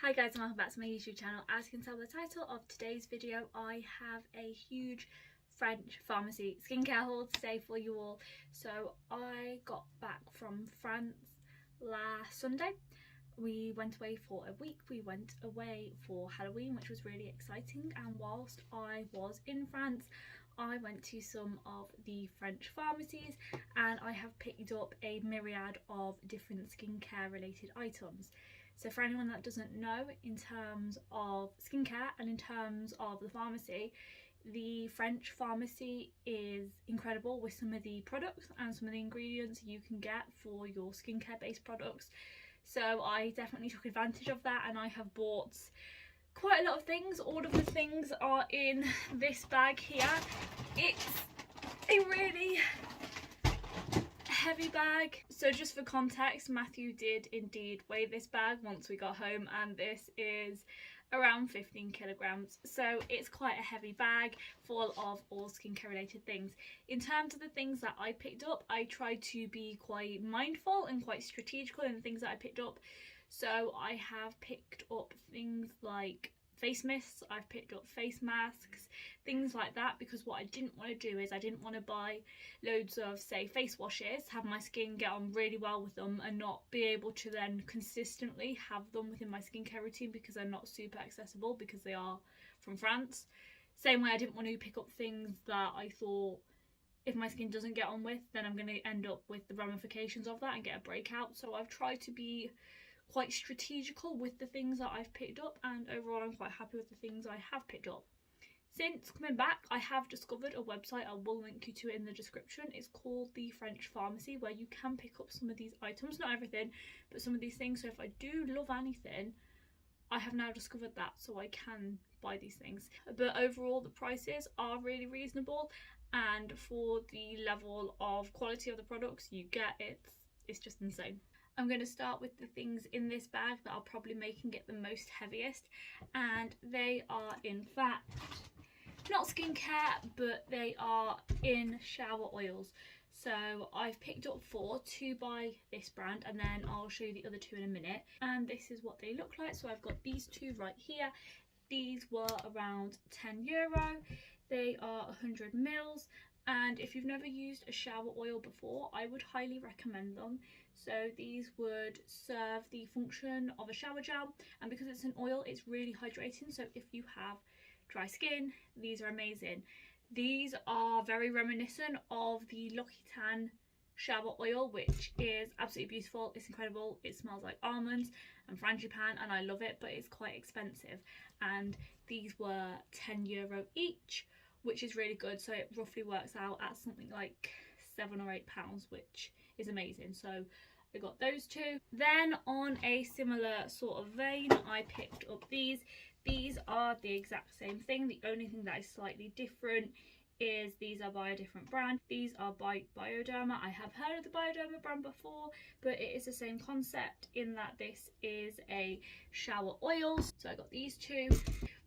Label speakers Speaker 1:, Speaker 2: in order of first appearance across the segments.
Speaker 1: Hi guys, and welcome back to my YouTube channel. As you can tell by the title of today's video, I have a huge French pharmacy skincare haul today for you all. So I got back from France last Sunday. We went away for a week. We went away for Halloween, which was really exciting, and whilst I was in France I went to some of the French pharmacies and I have picked up a myriad of different skincare related items. So for anyone that doesn't know, in terms of skincare and in terms of the pharmacy, the French pharmacy is incredible with some of the products and some of the ingredients you can get for your skincare based products. So I definitely took advantage of that and I have bought quite a lot of things. All of the things are in this bag here. It's a really heavy bag. So just for context, Matthew did indeed weigh this bag once we got home, and this is around 15 kilograms. So it's quite a heavy bag full of all skincare related things. In terms of the things that I picked up, I tried to be quite mindful and quite strategical in the things that I picked up. So I have picked up things like face mists, I've picked up face masks, things like that, because what I didn't want to do is I didn't want to buy loads of, say, face washes, have my skin get on really well with them and not be able to then consistently have them within my skincare routine because they're not super accessible because they are from France. Same way I didn't want to pick up things that I thought if my skin doesn't get on with, then I'm going to end up with the ramifications of that and get a breakout. So I've tried to be quite strategical with the things that I've picked up, and overall I'm quite happy with the things I have picked up. Since coming back, I have discovered a website. I will link you to it in the description. It's called the French Pharmacy, where you can pick up some of these items, not everything, but some of these things. So if I do love anything, I have now discovered that, so I can buy these things. But overall the prices are really reasonable, and for the level of quality of the products you get, it's just insane. I'm going to start with the things in this bag that are probably making it the most heaviest, and they are in fact not skincare, but they are in shower oils. So I've picked up 4, 2 by this brand, and then I'll show you the other 2 in a minute. And this is what they look like. So I've got these 2 right here. These were around €10. They are 100 mils. And if you've never used a shower oil before, I would highly recommend them. So these would serve the function of a shower gel, and because it's an oil, it's really hydrating. So if you have dry skin, these are amazing. These are very reminiscent of the L'Occitane shower oil, which is absolutely beautiful. It's incredible. It smells like almonds and frangipane and I love it, but it's quite expensive. And these were €10 each, which is really good. So it roughly works out at something like £7 or £8, which is amazing. So I got those 2. Then on a similar sort of vein, I picked up these. These are the exact same thing. The only thing that is slightly different is these are by a different brand. These are by Bioderma. I have heard of the Bioderma brand before, but it is the same concept in that this is a shower oil. So I got these 2.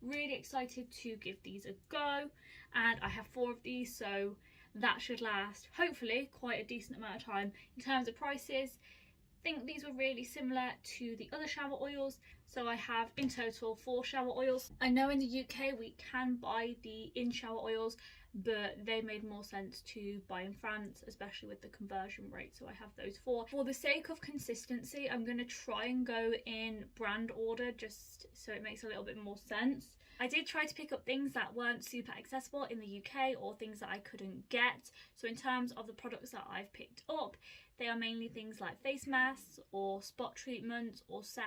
Speaker 1: Really excited to give these a go, and I have 4 of these, so that should last hopefully quite a decent amount of time. In terms of prices, I think these were really similar to the other shower oils. So I have in total 4 shower oils. I know in the UK we can buy the in shower oils, but they made more sense to buy in France, especially with the conversion rate. So I have those 4. For the sake of consistency, I'm going to try and go in brand order just so it makes a little bit more sense. I did try to pick up things that weren't super accessible in the UK or things that I couldn't get. So in terms of the products that I've picked up, they are mainly things like face masks or spot treatments or sets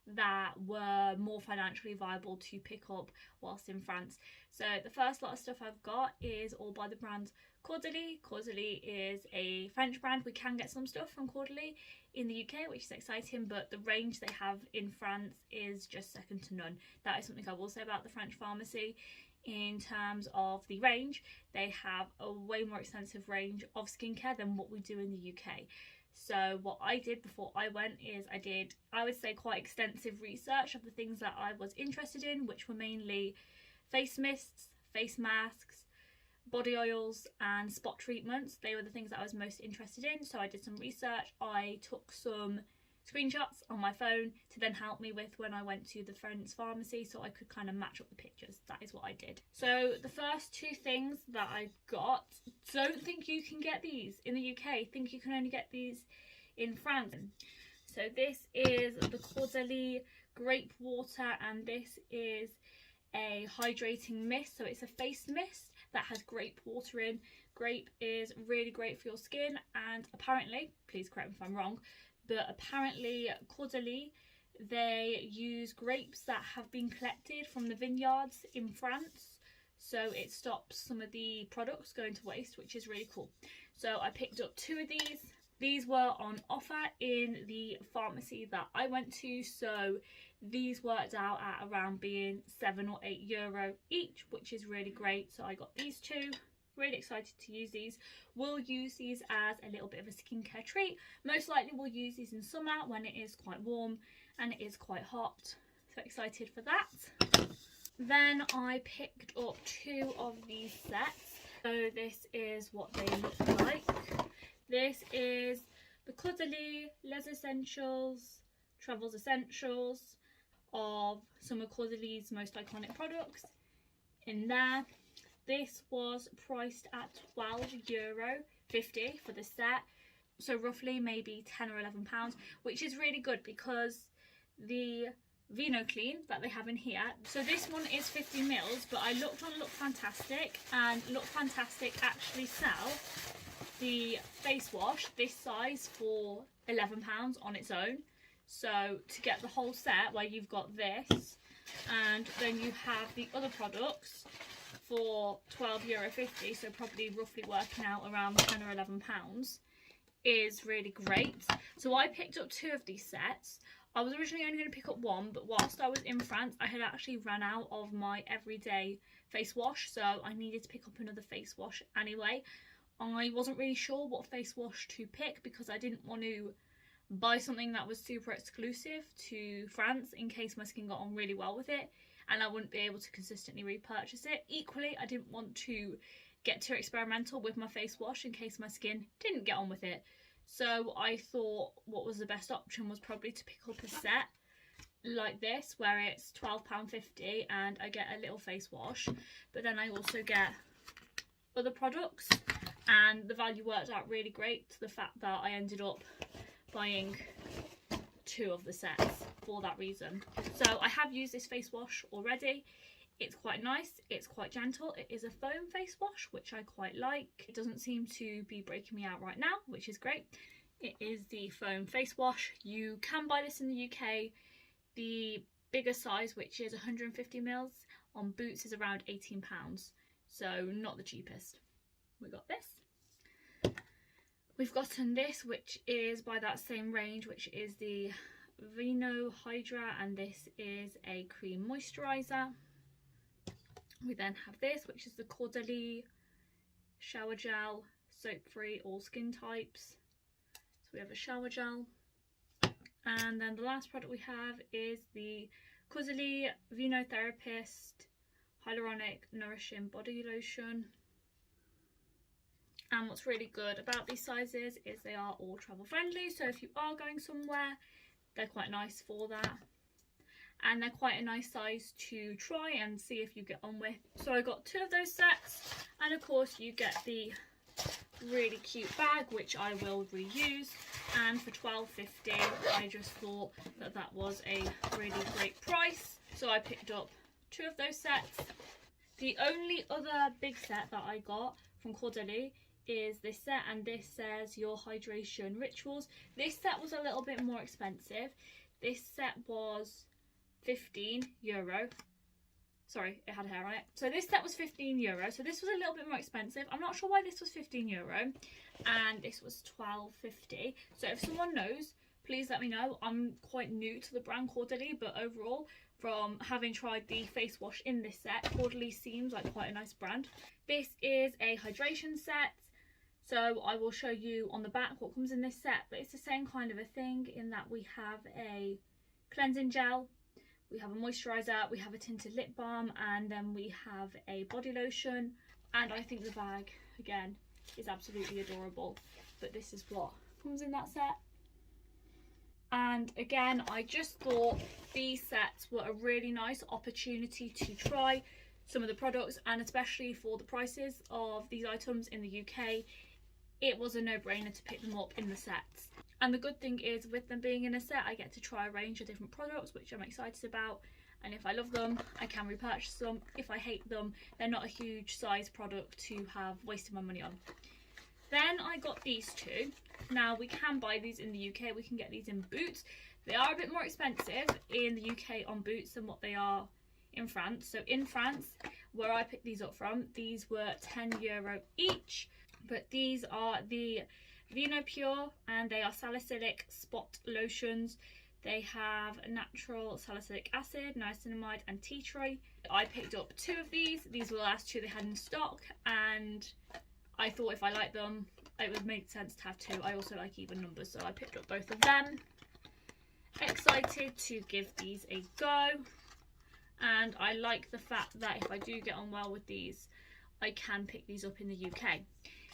Speaker 1: that were more financially viable to pick up whilst in France. So the first lot of stuff I've got is all by the brand CAUDALIE. CAUDALIE is a French brand. We can get some stuff from CAUDALIE in the UK, which is exciting, but the range they have in France is just second to none. That is something I will say about the French pharmacy. In terms of the range, they have a way more extensive range of skincare than what we do in the UK. So what I did before I went is I did, I would say, quite extensive research of the things that I was interested in, which were mainly face mists, face masks, body oils and spot treatments. They were the things that I was most interested in. So I did some research. I took some screenshots on my phone to then help me with when I went to the friend's pharmacy, so I could kind of match up the pictures. That is what I did. So the first two things that I got, don't think you can get these in the UK. Think you can only get these in France. So this is the CAUDALIE Grape Water, and this is a hydrating mist. So it's a face mist that has grape water in. Grape is really great for your skin, and apparently, please correct me if I'm wrong, but apparently CAUDALIE, they use grapes that have been collected from the vineyards in France, so it stops some of the products going to waste, which is really cool. So I picked up two of these. These were on offer in the pharmacy that I went to, so these worked out at around being €7 or €8 each, which is really great. So I got these two. Really excited to use these. We'll use these as a little bit of a skincare treat. Most likely we'll use these in summer when it is quite warm and it is quite hot. So excited for that. Then I picked up two of these sets. So this is what they look like. This is the CAUDALIE Les Essentials, Travels Essentials of some of CAUDALIE's most iconic products in there. This was priced at €12.50 for the set, so roughly maybe £10 or £11, which is really good because the Vinoclean that they have in here, so this one is 50 mils, but I looked on Look Fantastic, and Look Fantastic actually sell the face wash this size for £11 on its own. So to get the whole set where you've got this and then you have the other products for €12.50, so probably roughly working out around £10 or £11, is really great. So I picked up two of these sets. I was originally only going to pick up one, but whilst I was in France I had actually ran out of my everyday face wash, so I needed to pick up another face wash anyway. I wasn't really sure what face wash to pick because I didn't want to buy something that was super exclusive to France in case my skin got on really well with it and I wouldn't be able to consistently repurchase it. Equally, I didn't want to get too experimental with my face wash in case my skin didn't get on with it. So I thought what was the best option was probably to pick up a set like this where it's £12.50 and I get a little face wash, but then I also get other products, and the value worked out really great to the fact that I ended up buying two of the sets for that reason. So I have used this face wash already. It's quite nice, it's quite gentle. It is a foam face wash, which I quite like. It doesn't seem to be breaking me out right now, which is great. It is the foam face wash. You can buy this in the UK. The bigger size, which is 150 mils on Boots, is around £18, so not the cheapest. We got this. We've gotten this, which is by that same range, which is the Hydra, and this is a cream moisturizer. We then have this, which is the CAUDALIE shower gel, soap free, all skin types. So we have a shower gel, and then the last product we have is the CAUDALIE Vinotherapist Hyaluronic Nourishing Body Lotion. And what's really good about these sizes is they are all travel friendly, so if you are going somewhere, they're quite nice for that. And they're quite a nice size to try and see if you get on with. So I got two of those sets, and of course you get the really cute bag, which I will reuse, and for £12.50 I just thought that that was a really great price, so I picked up two of those sets. The only other big set that I got from CAUDALIE is this set, and this says Your Hydration Rituals. This set was a little bit more expensive. This set was €15. Sorry, it had hair on it. So this set was €15, so this was a little bit more expensive. I'm not sure why this was €15 and this was £12.50. So if someone knows, please let me know. I'm quite new to the brand CAUDALIE, but overall, from having tried the face wash in this set, CAUDALIE seems like quite a nice brand. This is a hydration set, so I will show you on the back what comes in this set, but it's the same kind of a thing in that we have a cleansing gel, we have a moisturiser, we have a tinted lip balm, and then we have a body lotion. And I think the bag, again, is absolutely adorable. But this is what comes in that set. And again, I just thought these sets were a really nice opportunity to try some of the products, and especially for the prices of these items in the UK, it was a no-brainer to pick them up in the sets. And the good thing is, with them being in a set, I get to try a range of different products, which I'm excited about. And if I love them, I can repurchase them. If I hate them, they're not a huge size product to have wasted my money on. Then I got these two. Now, we can buy these in the UK. We can get these in Boots. They are a bit more expensive in the UK on Boots than what they are in France. So in France, where I picked these up from, these were €10 each. But these are the Vinopure, and they are salicylic spot lotions. They have natural salicylic acid, niacinamide and tea tree. I picked up 2 of these. These were the last 2 they had in stock, and I thought if I liked them, it would make sense to have 2. I also like even numbers, so I picked up both of them. Excited to give these a go. And I like the fact that if I do get on well with these, I can pick these up in the UK.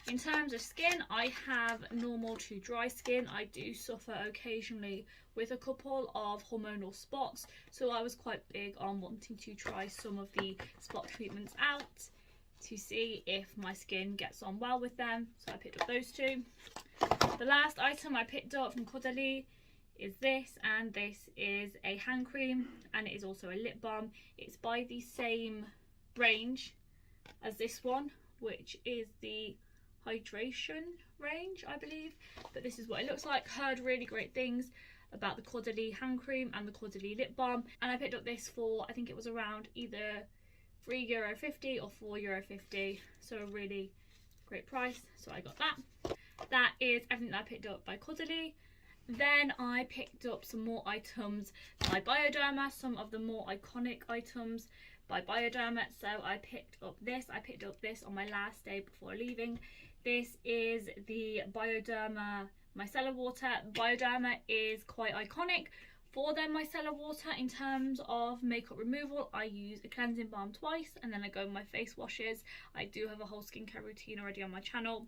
Speaker 1: In terms of skin, I have normal to dry skin. I do suffer occasionally with a couple of hormonal spots, so I was quite big on wanting to try some of the spot treatments out to see if my skin gets on well with them. So I picked up those 2. The last item I picked up from CAUDALIE is this, and this is a hand cream, and it is also a lip balm. It's by the same range as this one, which is the hydration range, I believe, but this is what it looks like. Heard really great things about the CAUDALIE hand cream and the CAUDALIE lip balm, and I picked up this for, I think it was around either €3.50 or €4.50, so a really great price, so I got that. That is everything that I picked up by CAUDALIE. Then I picked up some more items by Bioderma, some of the more iconic items by Bioderma. So I picked up this. I picked up this on my last day before leaving. This is the Bioderma Micellar water. Bioderma is quite iconic for their micellar water in terms of makeup removal. I use a cleansing balm twice, and then I go with my face washes. I do have a whole skincare routine already on my channel,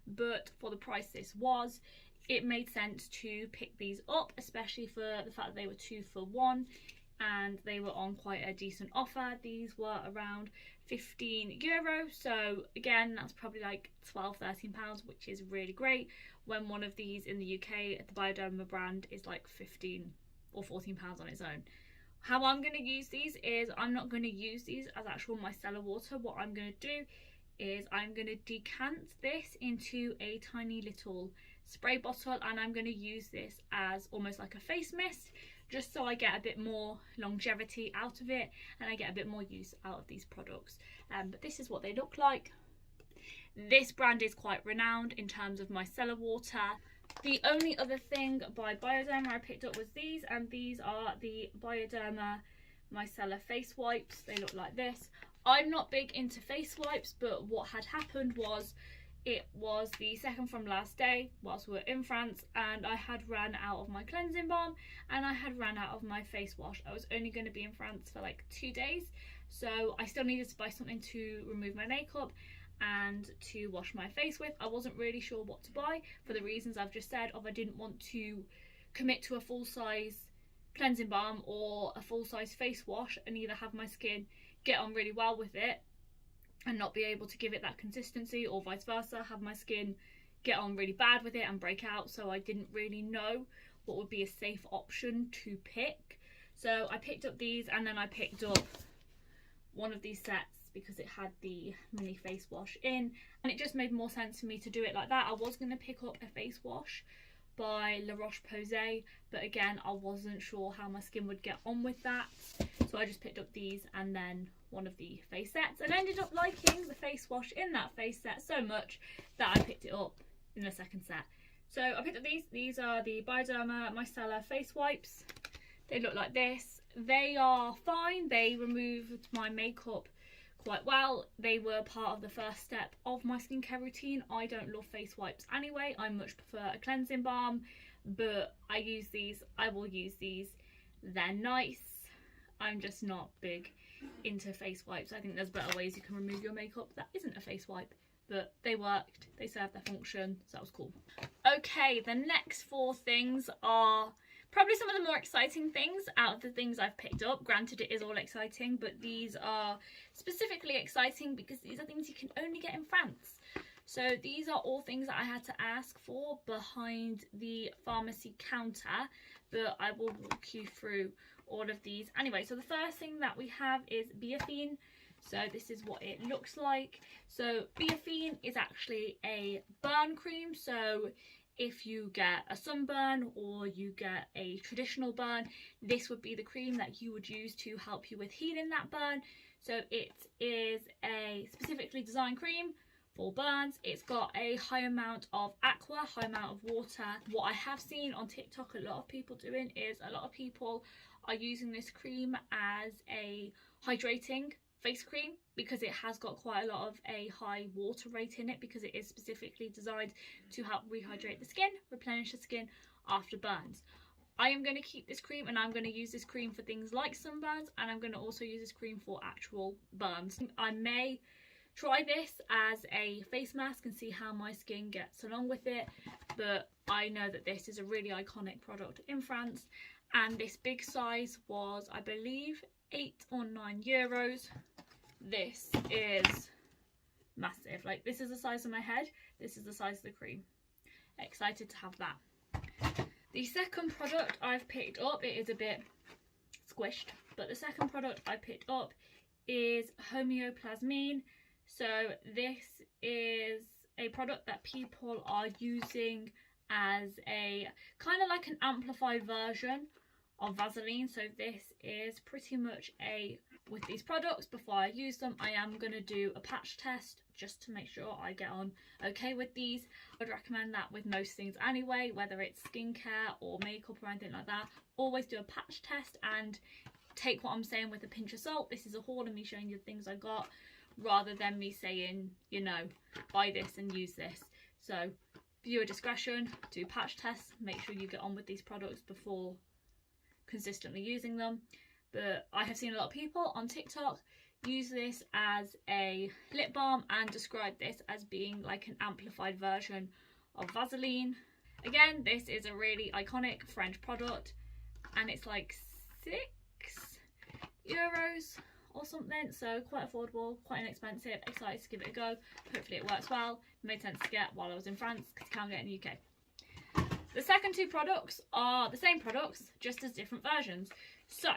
Speaker 1: but for the price this was, it made sense to pick these up, especially for the fact that they were 2 for 1 and they were on quite a decent offer. These were around €15, so again, that's probably like £12–13, which is really great when one of these in the UK, the Bioderma brand, is like £15 or £14 on its own. How I'm going to use these is, I'm not going to use these as actual micellar water. What I'm going to do is I'm going to decant this into a tiny little spray bottle, and I'm going to use this as almost like a face mist, just so I get a bit more longevity out of it and I get a bit more use out of these products. But this is what they look like. This brand is quite renowned in terms of micellar water. The only other thing by Bioderma I picked up was these, and these are the Bioderma Micellar face wipes. They look like this. I'm not big into face wipes, but what had happened was, it was the second from last day whilst we were in France, and I had ran out of my cleansing balm and I had ran out of my face wash. I was only going to be in France for like 2 days, so I still needed to buy something to remove my makeup and to wash my face with. I wasn't really sure what to buy for the reasons I've just said, of I didn't want to commit to a full-size cleansing balm or a full-size face wash and either have my skin get on really well with it and not be able to give it that consistency, or vice versa, have my skin get on really bad with it and break out. So I didn't really know what would be a safe option to pick. So I picked up these, and then I picked up one of these sets because it had the mini face wash in, and it just made more sense for me to do it like that. I was going to pick up a face wash by La Roche Posay, but again, I wasn't sure how my skin would get on with that, so I just picked up these and then one of the face sets, and ended up liking the face wash in that face set so much that I picked it up in the second set. So I picked up these are the Bioderma Micellar face wipes. They look like this. They are fine. They removed my makeup quite well. They were part of the first step of my skincare routine. I don't love face wipes anyway. I much prefer a cleansing balm, but I use these. I will use these. They're nice. I'm just not big into face wipes. I think there's better ways you can remove your makeup that isn't a face wipe, but they worked. They served their function, so that was cool. Okay, the next 4 things are Probably some of the more exciting things out of the things I've picked up. Granted, it is all exciting, but these are specifically exciting because these are things you can only get in France. So these are all things that I had to ask for behind the pharmacy counter, but I will walk you through all of these. Anyway, so the first thing that we have is Biafine. So this is what it looks like. So Biafine is actually a burn cream. So if you get a sunburn or you get a traditional burn, this would be the cream that you would use to help you with healing that burn. So it is a specifically designed cream for burns. It's got a high amount of aqua, high amount of water. What I have seen on TikTok a lot of people doing is a lot of people are using this cream as a hydrating face cream because it has got quite a lot of a high water rate in it, because it is specifically designed to help rehydrate the skin, replenish the skin after burns. I am going to keep this cream and I'm going to use this cream for things like sunburns, and I'm going to also use this cream for actual burns. I may try this as a face mask and see how my skin gets along with it, but I know that this is a really iconic product in France, and this big size was, I believe, €8 or €9. This is massive. Like, this is the size of my head, this is the size of the cream. Excited to have that. The second product I've picked up, it is a bit squished, but the second product I picked up is Homeoplasmine. So this is a product that people are using as a kind of like an amplified version of Vaseline. So this is pretty much with these products, before I use them, I am going to do a patch test just to make sure I get on okay with these. I would recommend that with most things anyway, whether it's skincare or makeup or anything like that. Always do a patch test and take what I'm saying with a pinch of salt. This is a haul of me showing you the things I got, rather than me saying, you know, buy this and use this. So viewer discretion, do patch tests, make sure you get on with these products before consistently using them. But I have seen a lot of people on TikTok use this as a lip balm and describe this as being like an amplified version of Vaseline. Again, this is a really iconic French product and it's like €6 or something, so quite affordable, quite inexpensive. Excited to give it a go. Hopefully it works well. Made sense to get while I was in France because you can't get it in the UK. The second two products are the same products, just as different versions. So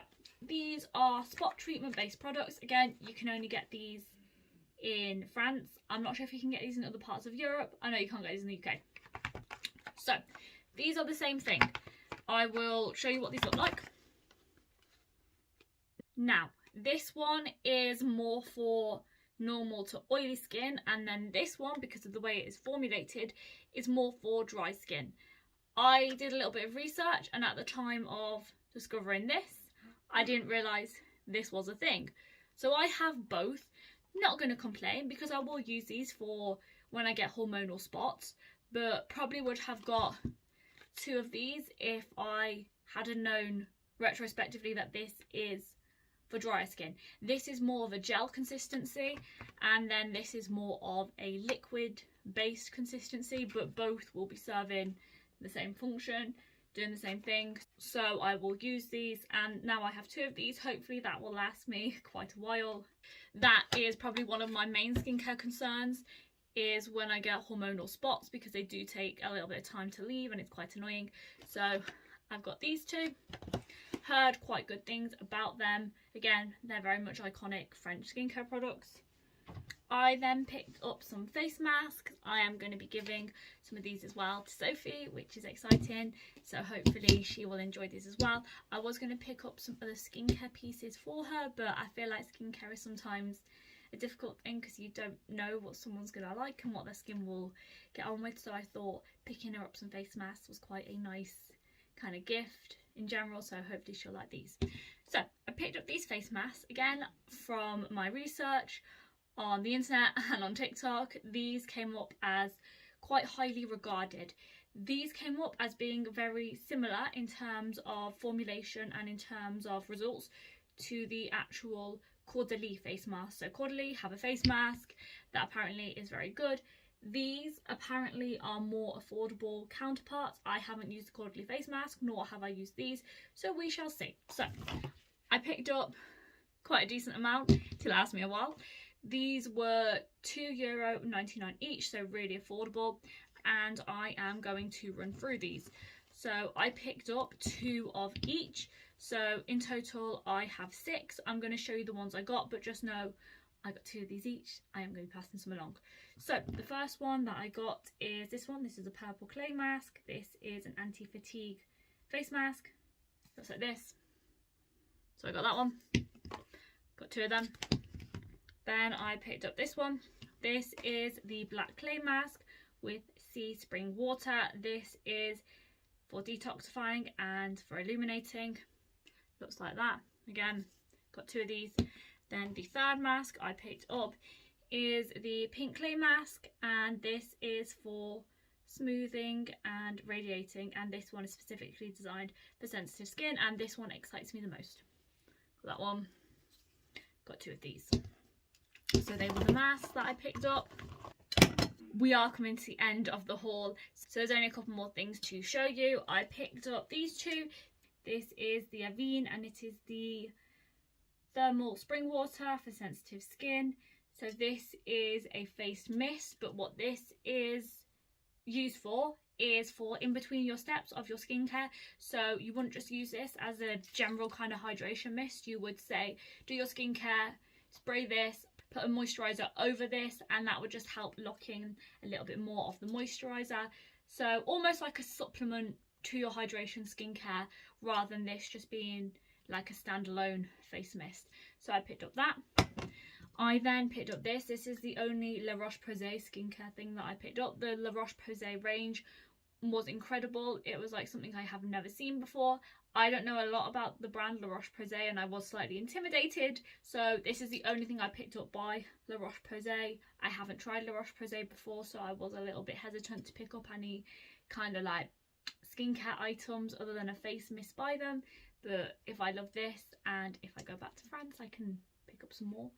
Speaker 1: these are spot treatment based products. Again, you can only get these in France. I'm not sure if you can get these in other parts of Europe. I know you can't get these in the UK. So these are the same thing. I will show you what these look like. Now, this one is more for normal to oily skin, and then this one, because of the way it is formulated, is more for dry skin. I did a little bit of research, and at the time of discovering this, I didn't realise this was a thing. So I have both. Not going to complain because I will use these for when I get hormonal spots, but probably would have got two of these if I hadn't known retrospectively that this is for drier skin. This is more of a gel consistency, and then this is more of a liquid based consistency, but both will be serving the same function, doing the same thing. So I will use these, and now I have two of these. Hopefully that will last me quite a while. That is probably one of my main skincare concerns, is when I get hormonal spots, because they do take a little bit of time to leave and it's quite annoying. So I've got these two. Heard quite good things about them. Again, they're very much iconic French skincare products. I then picked up some face masks. I am going to be giving some of these as well to Sophie, which is exciting. So hopefully she will enjoy these as well. I was going to pick up some other skincare pieces for her, but I feel like skincare is sometimes a difficult thing because you don't know what someone's going to like and what their skin will get on with. So I thought picking her up some face masks was quite a nice kind of gift in general, so hopefully she'll like these. So I picked up these face masks again from my research on the internet and on TikTok. These came up as quite highly regarded. These came up as being very similar in terms of formulation and in terms of results to the actual CAUDALIE face mask. So CAUDALIE have a face mask that apparently is very good. These apparently are more affordable counterparts. I haven't used the Caudally face mask, nor have I used these, so we shall see. So I picked up quite a decent amount to last me a while. These were €2.99 each, so really affordable, and I am going to run through these. So I picked up 2 of each, so in total I have 6. I'm going to show you the ones I got, but just know I got 2 of these each. I am going to be passing some along. So the first one that I got is this one. This is a purple clay mask. This is an anti-fatigue face mask. Looks like this. So I got that one. Got 2 of them. Then I picked up this one. This is the black clay mask with sea spring water. This is for detoxifying and for illuminating. Looks like that. Again, got 2 of these. Then the third mask I picked up is the pink clay mask, and this is for smoothing and radiating, and this one is specifically designed for sensitive skin, and this one excites me the most. That one. Got 2 of these. So they were the masks that I picked up. We are coming to the end of the haul, so there's only a couple more things to show you. I picked up these 2. This is the Avène, and it is the thermal spring water for sensitive skin. So this is a face mist, but what this is used for is for in between your steps of your skincare. So you wouldn't just use this as a general kind of hydration mist. You would say do your skincare, spray this, put a moisturizer over this, and that would just help lock in a little bit more of the moisturizer. So almost like a supplement to your hydration skincare, rather than this just being like a standalone face mist. So I picked up that. I then picked up this. This is the only La Roche-Posay skincare thing that I picked up. The La Roche-Posay range was incredible. It was like something I have never seen before. I don't know a lot about the brand La Roche-Posay, and I was slightly intimidated. So this is the only thing I picked up by La Roche-Posay. I haven't tried La Roche-Posay before, so I was a little bit hesitant to pick up any kind of like skincare items other than a face mist by them. But if I love this, and if I go back to France, I can pick up some more.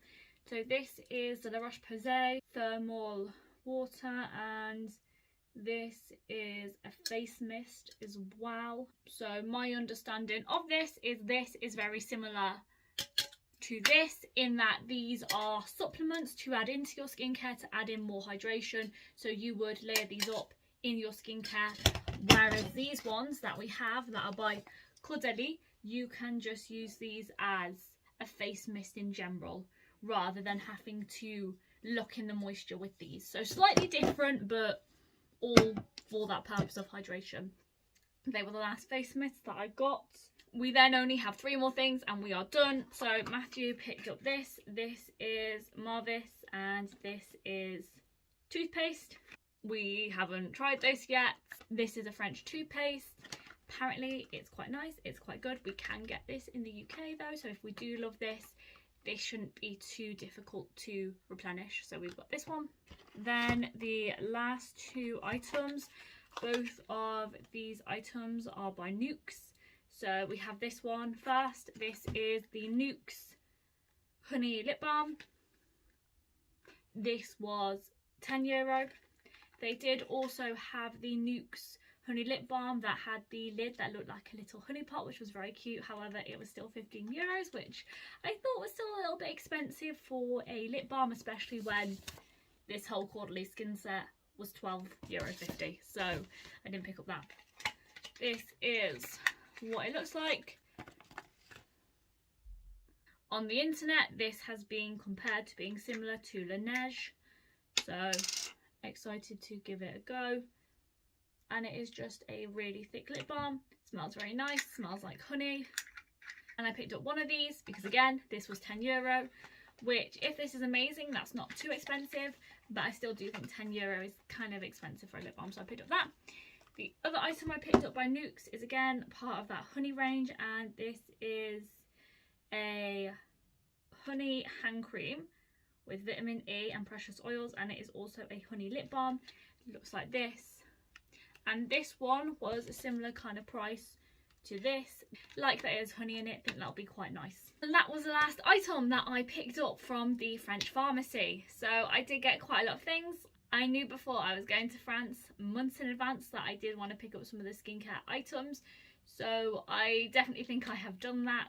Speaker 1: So this is the La Roche-Posay thermal water, and this is a face mist as well. So my understanding of this is very similar to this, in that these are supplements to add into your skincare to add in more hydration. So you would layer these up in your skincare, whereas these ones that we have that are by CAUDALIE, you can just use these as a face mist in general, rather than having to lock in the moisture with these. So slightly different, but all for that purpose of hydration. They were the last face mists that I got. We then only have 3 more things and we are done. So Matthew picked up this. This is Marvis, and this is toothpaste. We haven't tried this yet. This is a French toothpaste. Apparently it's quite nice, it's quite good. We can get this in the UK though, so if we do love this, this shouldn't be too difficult to replenish. So we've got this one. Then the last 2 items, both of these items are by NUEX. So we have this one first. This is the NUXE Honey Lip Balm. This was €10. They did also have the NUXE Honey Lip Balm that had the lid that looked like a little honey pot, which was very cute. However, it was still €15, which I thought was still a little bit expensive for a lip balm, especially when this whole CAUDALIE skin set was €12.50. So I didn't pick up that. This is what it looks like. On the internet, this has been compared to being similar to Laneige. So excited to give it a go. And it is just a really thick lip balm. It smells very nice, smells like honey. And I picked up one of these because, again, this was €10, which, if this is amazing, that's not too expensive, but I still do think €10 is kind of expensive for a lip balm, so I picked up that. The other item I picked up by NUEX is, again, part of that honey range, and this is a honey hand cream with vitamin E and precious oils, and it is also a honey lip balm. It looks like this. And this one was a similar kind of price to this. Like that it has honey in it, I think that'll be quite nice. And that was the last item that I picked up from the French pharmacy. So I did get quite a lot of things. I knew before I was going to France months in advance that I did want to pick up some of the skincare items, so I definitely think I have done that,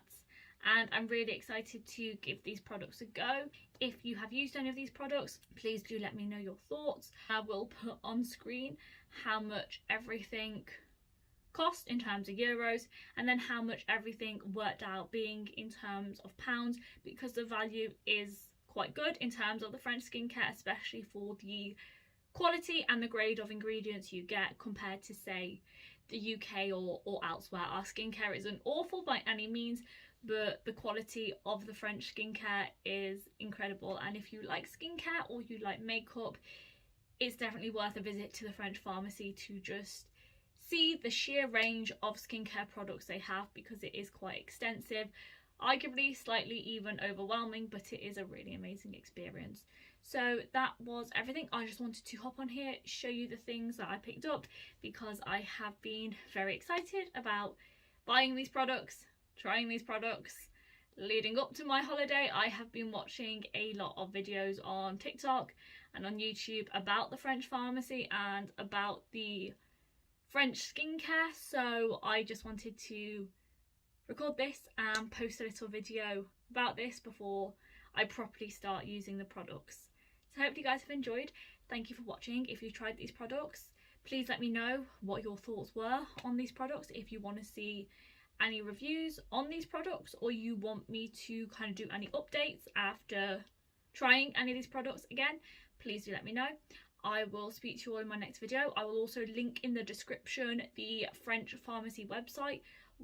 Speaker 1: and I'm really excited to give these products a go. If you have used any of these products, please do let me know your thoughts. I will put on screen how much everything cost in terms of euros, and then how much everything worked out being in terms of pounds, because the value is quite good in terms of the French skincare, especially for the quality and the grade of ingredients you get compared to, say, the UK or elsewhere. Our skincare isn't awful by any means, but the quality of the French skincare is incredible, and if you like skincare or you like makeup, it's definitely worth a visit to the French pharmacy to just see the sheer range of skincare products they have, because it is quite extensive, arguably slightly even overwhelming, but it is a really amazing experience. So that was everything. I just wanted to hop on here, show you the things that I picked up, because I have been very excited about buying these products, trying these products. Leading up to my holiday, I have been watching a lot of videos on TikTok and on YouTube about the French pharmacy and about the French skincare, so I just wanted to record this and post a little video about this before I properly start using the products. So I hope you guys have enjoyed. Thank you for watching. If you tried these products, please let me know what your thoughts were on these products. If you want to see any reviews on these products, or you want me to kind of do any updates after trying any of these products again, please do let me know. I will speak to you all in my next video. I will also link in the description the French pharmacy website,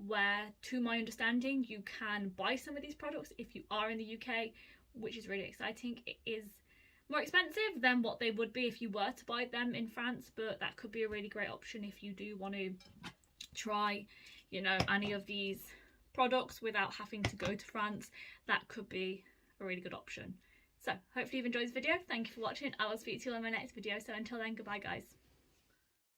Speaker 1: where, to my understanding, you can buy some of these products if you are in the UK, which is really exciting. It is more expensive than what they would be if you were to buy them in France, but that could be a really great option if you do want to try, you know, any of these products without having to go to France. That could be a really good option. So hopefully you've enjoyed this video. Thank you for watching. I will speak to you on my next video. So until then, goodbye guys.